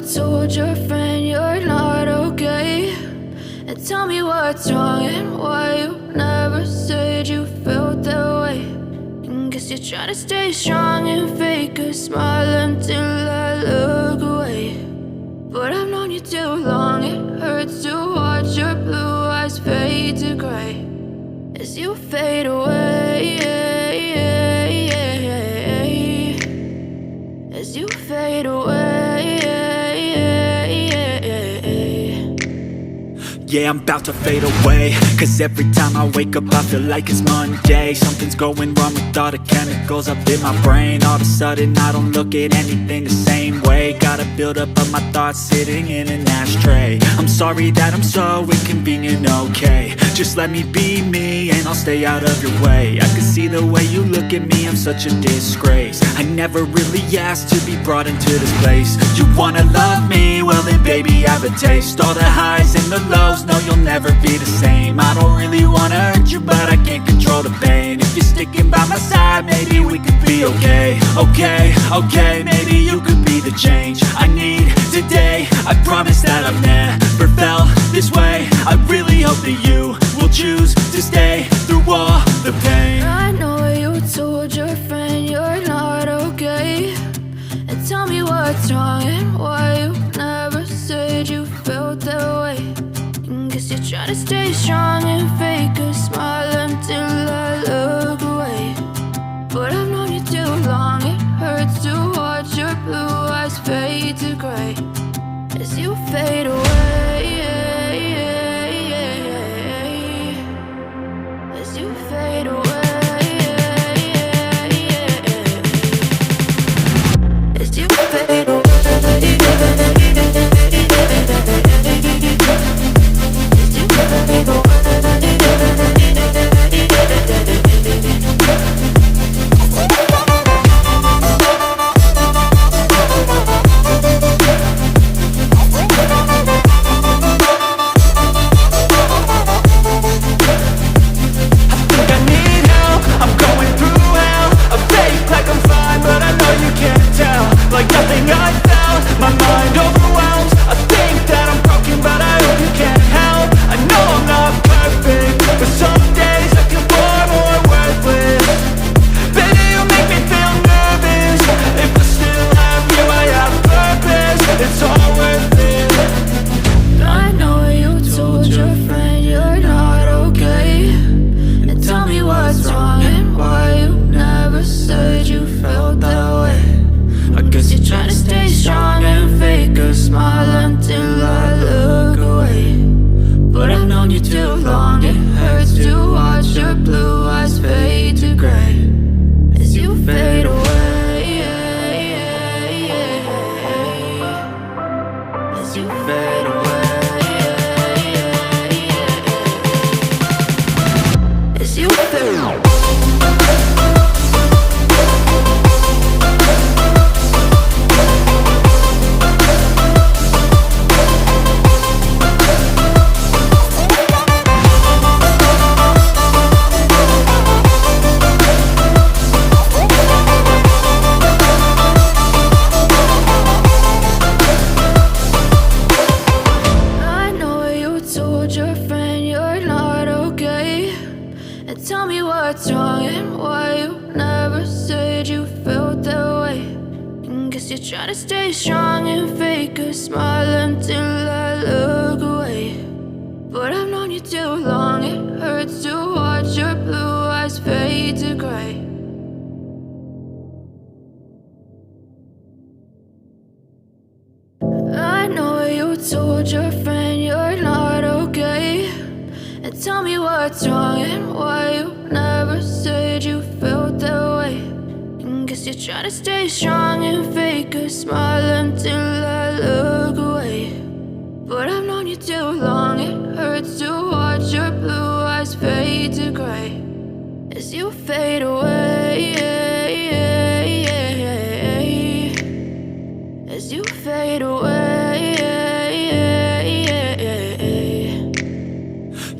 told your friend you're not okay? And tell me what's wrong and why you never said you felt that way. And guess you're trying to stay strong and fake a smile until I look away. But I've known you too long, it hurts to watch your blue eyes fade to gray as you fade away, as you fade away. Yeah, I'm about to fade away, cause every time I wake up I feel like it's Monday. Something's going wrong with all the chemicals up in my brain. All of a sudden I don't look at anything the same way. Got a buildup of my thoughts sitting in an ashtray. I'm sorry that I'm so inconvenient, okay? Just let me be me and I'll stay out of your way. I can see the way you look at me, I'm such a disgrace. I never really asked to be brought into this place. You wanna love me? Well then baby I have a taste. All the highs and the lows, no, you'll never be the same. I don't really wanna hurt you, but I can't control the pain. If you're sticking by my side, maybe we could be okay. Okay, maybe you could be the change I need today. I promise that I've never felt this way. I really hope that you will choose to stay through all the pain. I know you told your friend you're not okay. And tell me what's wrong and why you never said you felt that way. Guess you're trying to stay strong and fake a smile until I look away. But I've known you too long, it hurts to watch your blue eyes fade to gray as you fade away, as you fade away, as you fade away.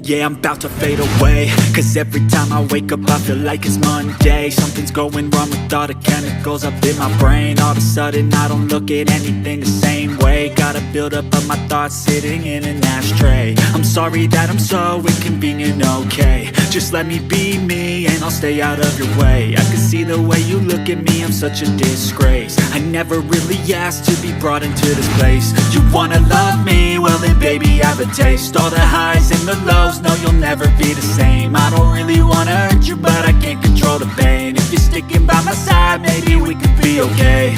Yeah, I'm about to fade away, cause every time I wake up I feel like it's Monday. Something's going wrong with all the chemicals up in my brain. All of a sudden I don't look at anything the same way. Got a buildup of my thoughts sitting in an ashtray. I'm sorry that I'm so inconvenient, okay. Just let me be me and I'll stay out of your way. I can see the way you look at me, I'm such a disgrace. I never really asked to be brought into this place. You wanna love me? Well then baby, have a taste. All the highs and the lows, no you'll never be the same. I don't really wanna hurt you, but I can't control the pain. If you're sticking by my side, maybe we could be okay.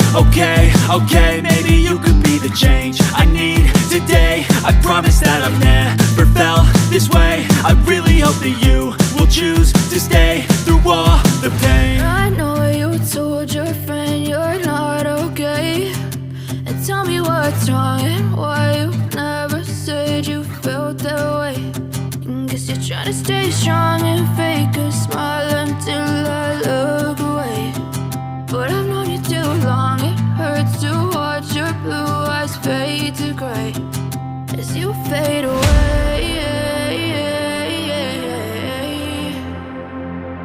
Okay, maybe you could be the change I need today. I promise that I've never felt this way. I really hope that you will choose to stay through all the pain. I know you told your friend you're not okay, and tell me what's wrong and why you never said you felt that way. Guess you're trying to stay strong and fake a smile until I look away. But I've known you too long, it hurts to watch your blue eyes fade to gray as you fade away.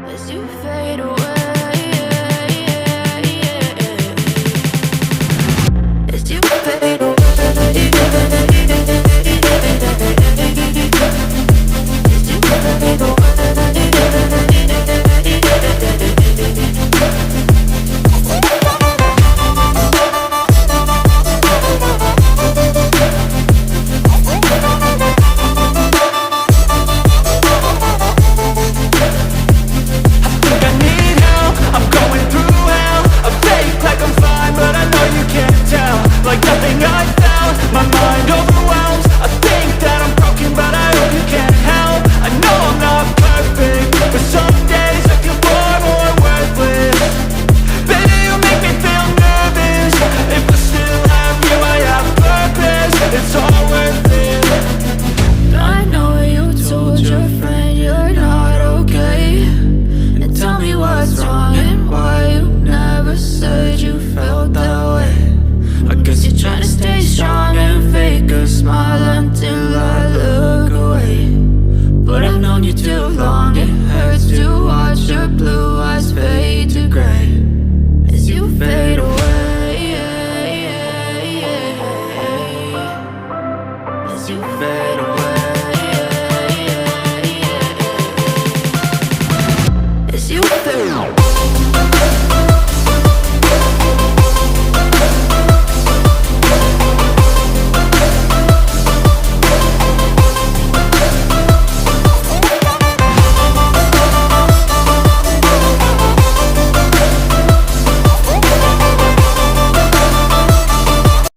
As you fade away. As you fade away. Trying to stay strong and fake a smile